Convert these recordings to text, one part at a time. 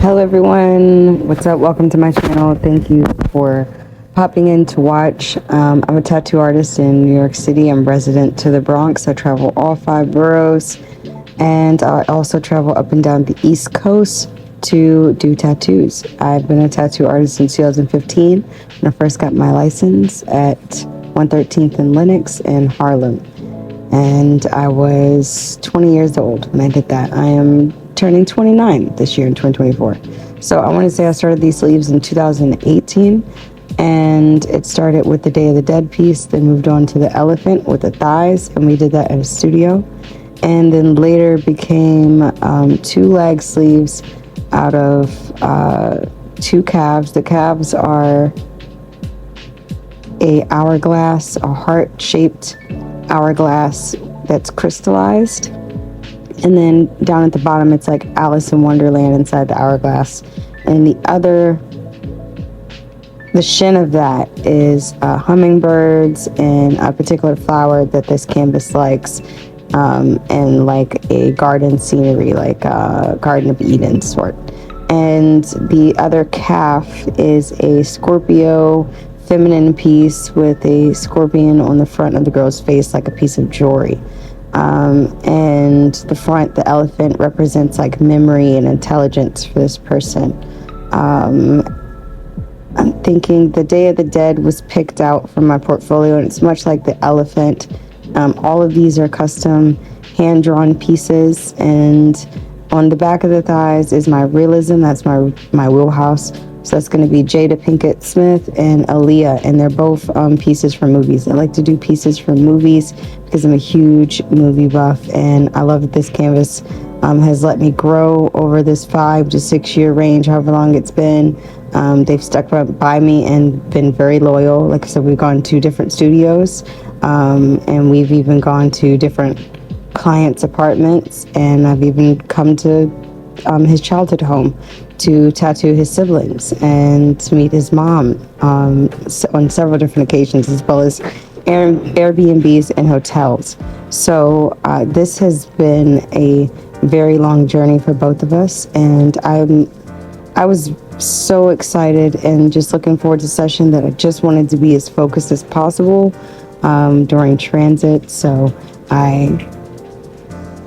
Hello everyone, what's up? Welcome to my channel. Thank you for popping in to watch. I'm a tattoo artist in New York City. I'm resident to the Bronx. I travel all 5 boroughs, and I also travel up and down the East Coast to do tattoos. I've been a tattoo artist since 2015 when I first got my license at 113th and Lenox in Harlem. And I was 20 years old when I did that. I am turning 29 this year in 2024. So I want to say I started these sleeves in 2018, and it started with the Day of the Dead piece, then moved on to the elephant with the thighs, and we did that in a studio. And then later became 2 leg sleeves out of 2 calves. The calves are a hourglass, a heart-shaped hourglass that's crystallized, and then down at the bottom it's like Alice in Wonderland inside the hourglass. And the shin of that is hummingbirds and a particular flower that this canvas likes, and like a garden scenery, like a Garden of Eden sort. And the other calf is a Scorpio feminine piece with a scorpion on the front of the girl's face, like a piece of jewelry. And the front, the elephant, represents like memory and intelligence for this person. I'm thinking the Day of the Dead was picked out from my portfolio, and it's much like the elephant. All of these are custom hand-drawn pieces, and on the back of the thighs is my realism. That's my wheelhouse. So that's going to be Jada Pinkett Smith and Aaliyah, and they're both pieces from movies. I like to do pieces from movies because I'm a huge movie buff, and I love that this canvas has let me grow over this 5 to 6 year range, however long it's been. They've stuck by me and been very loyal. Like I said, we've gone to different studios, and we've even gone to different clients' apartments, and I've even come to his childhood home to tattoo his siblings and to meet his mom on several different occasions, as well as Airbnbs and hotels. So this has been a very long journey for both of us, and I was so excited and just looking forward to the session that I just wanted to be as focused as possible during transit. So I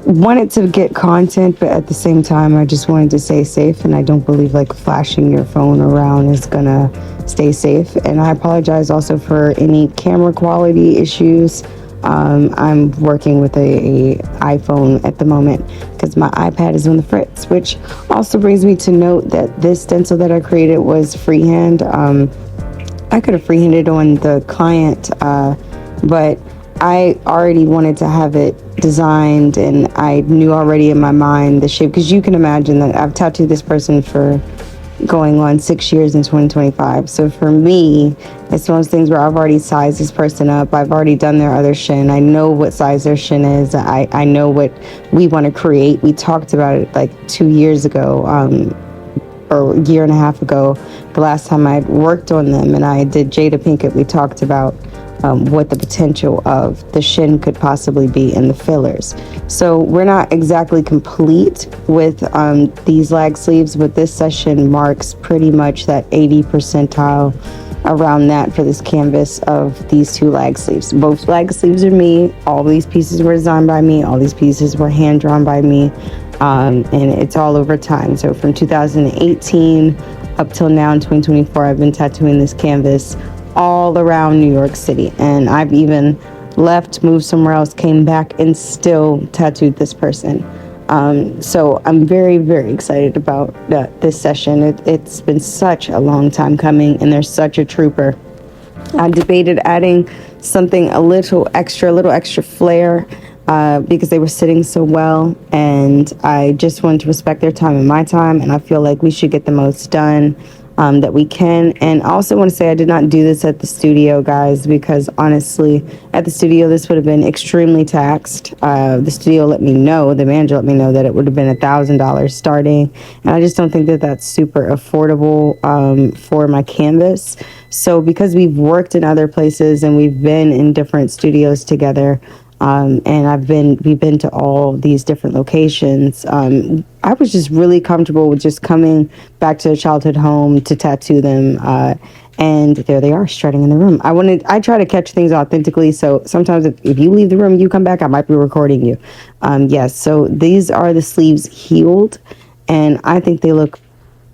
wanted to get content, but at the same time I just wanted to stay safe, and I don't believe like flashing your phone around is gonna stay safe. And I apologize also for any camera quality issues. I'm working with a iPhone at the moment because my iPad is on the fritz, which also brings me to note that this stencil that I created was freehand. I could have freehanded on the client, but I already wanted to have it designed, and I knew already in my mind the shape, because you can imagine that I've tattooed this person for going on 6 years in 2025. So for me, it's one of those things where I've already sized this person up. I've already done their other shin. I know what size their shin is. I know what we want to create. We talked about it like 2 years ago, or a year and a half ago, the last time I worked on them, and I did Jada Pinkett. We talked about what the potential of the shin could possibly be in the fillers. So we're not exactly complete with these lag sleeves, but this session marks pretty much that 80 percentile, around that, for this canvas of these 2 lag sleeves. Both lag sleeves are me. All these pieces were designed by me. All these pieces were hand drawn by me, and it's all over time. So from 2018 up till now in 2024, I've been tattooing this canvas all around New York City, and I've even left, moved somewhere else, came back, and still tattooed this person. So I'm very, very excited about this session. It's been such a long time coming, and there's such a trooper. I debated adding something a little extra flair, because they were sitting so well, and I just wanted to respect their time and my time, and I feel like we should get the most done that we can. And I also want to say I did not do this at the studio, guys, because honestly, at the studio this would have been extremely taxed. The studio let me know, the manager let me know, that it would have been $1,000 starting, and I just don't think that that's super affordable for my canvas. So because we've worked in other places and we've been in different studios together, And we've been to all these different locations. I was just really comfortable with just coming back to a childhood home to tattoo them. And there they are, strutting in the room. I try to catch things authentically. So sometimes if you leave the room, you come back, I might be recording you. Yes. So these are the sleeves healed, and I think they look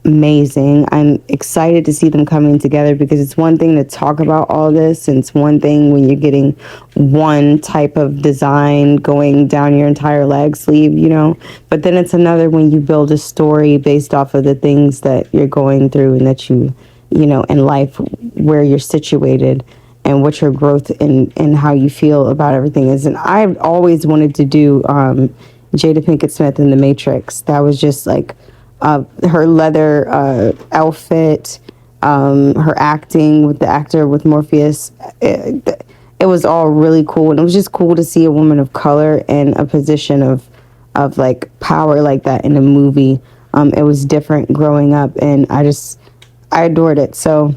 amazing. I'm excited to see them coming together, because it's one thing to talk about all this, and it's one thing when you're getting one type of design going down your entire leg sleeve, but then it's another when you build a story based off of the things that you're going through and that in life, where you're situated and what your growth and how you feel about everything is. And I've always wanted to do Jada Pinkett Smith in The Matrix. That was just like her leather outfit, her acting with the actor with Morpheus. It was all really cool, and it was just cool to see a woman of color in a position of like power like that in a movie. It was different growing up, and I adored it. So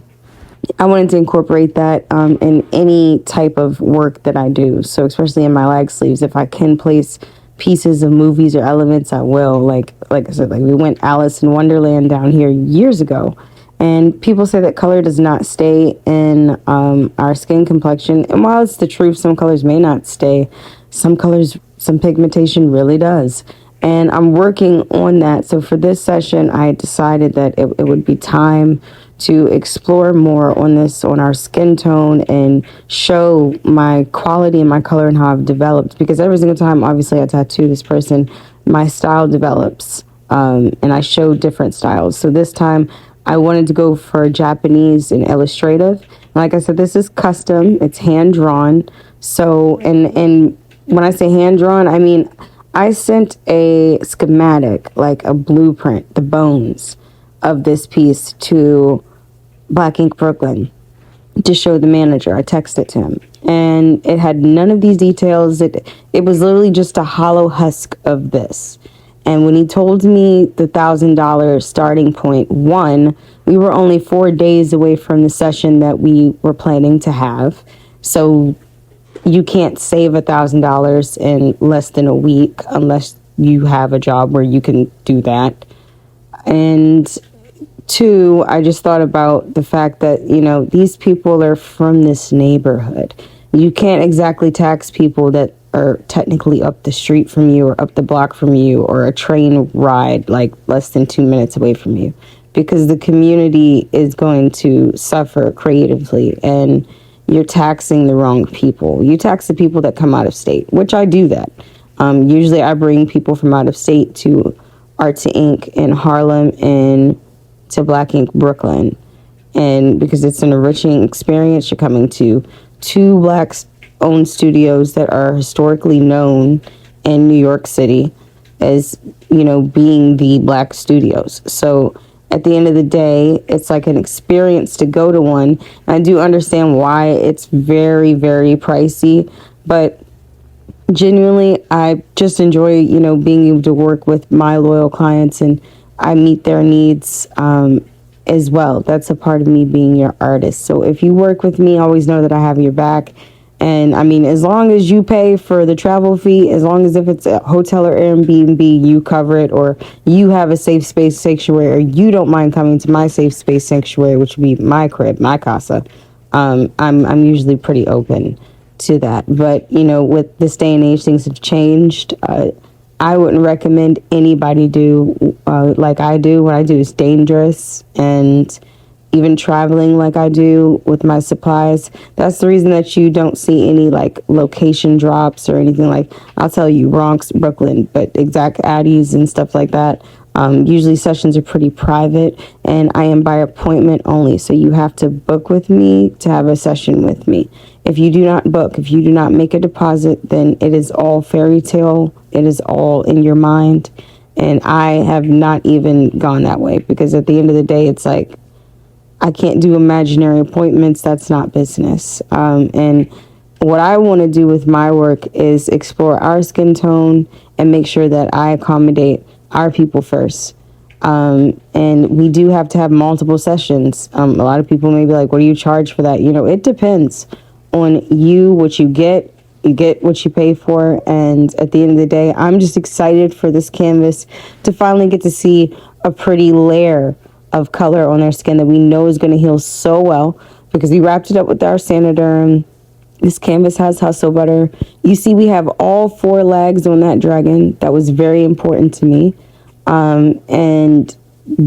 I wanted to incorporate that in any type of work that I do. So especially in my lag sleeves, if I can place pieces of movies or elements, I will. Like I said, like we went Alice in Wonderland down here years ago, and people say that color does not stay in our skin complexion. And while it's the truth, some colors may not stay. Some colors, some pigmentation really does. And I'm working on that. So for this session, I decided that it would be time to explore more on our skin tone and show my quality and my color and how I've developed. Because every single time, obviously, I tattoo this person, my style develops, and I show different styles. So this time, I wanted to go for Japanese and illustrative. Like I said, this is custom. It's hand drawn. So, and when I say hand drawn, I mean I sent a schematic, like a blueprint, the bones of this piece, to Black Ink Brooklyn to show the manager. I texted to him, and it had none of these details. It was literally just a hollow husk of this. And when he told me the $1,000 starting point, we were only 4 days away from the session that we were planning to have. So you can't save $1,000 in less than a week unless you have a job where you can do that. And two, I just thought about the fact that, these people are from this neighborhood. You can't exactly tax people that are technically up the street from you or up the block from you or a train ride like less than 2 minutes away from you, because the community is going to suffer creatively, and you're taxing the wrong people. You tax the people that come out of state, which I do that. Usually I bring people from out of state to Art to Ink in Harlem and to Black Ink Brooklyn. And because it's an enriching experience, you're coming to two Black-owned studios that are historically known in New York City as, being the Black studios. So at the end of the day, it's like an experience to go to one. I do understand why it's very, very pricey, but genuinely, I just enjoy, being able to work with my loyal clients, and I meet their needs as well. That's a part of me being your artist. So if you work with me, always know that I have your back. And I mean, as long as you pay for the travel fee, as long as if it's a hotel or Airbnb, you cover it, or you have a safe space sanctuary, or you don't mind coming to my safe space sanctuary, which would be my crib, my casa. I'm usually pretty open to that. But, with this day and age, things have changed. I wouldn't recommend anybody do like I do. What I do is dangerous, and even traveling like I do with my supplies. That's the reason that you don't see any like location drops or anything. Like, I'll tell you Bronx, Brooklyn, but exact addies and stuff like that. Usually sessions are pretty private, and I am by appointment only. So you have to book with me to have a session with me. If you do not book, if you do not make a deposit, then it is all fairy tale. It is all in your mind. And I have not even gone that way, because at the end of the day, it's like, I can't do imaginary appointments. That's not business. And what I want to do with my work is explore our skin tone and make sure that I accommodate our people first. And we do have to have multiple sessions. A lot of people may be like, what do you charge for that? It depends on you, what you get, you get what you pay for. And at the end of the day, I'm just excited for this canvas to finally get to see a pretty layer of color on their skin that we know is going to heal so well, because we wrapped it up with our Sanoderm. This canvas has hustle butter. You see we have all 4 legs on that dragon. That was very important to me. And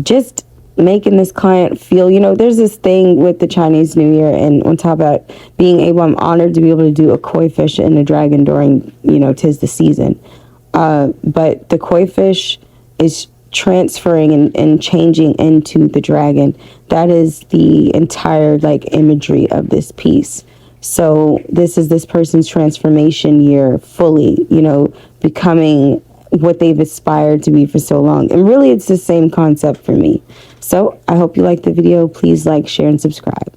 just making this client feel, there's this thing with the Chinese New Year, and on top of that, I'm honored to be able to do a koi fish and a dragon during, 'tis the season. But the koi fish is transferring and changing into the dragon. That is the entire imagery of this piece. So this is this person's transformation year fully, becoming what they've aspired to be for so long. And really, it's the same concept for me. So I hope you liked the video. Please like, share, and subscribe.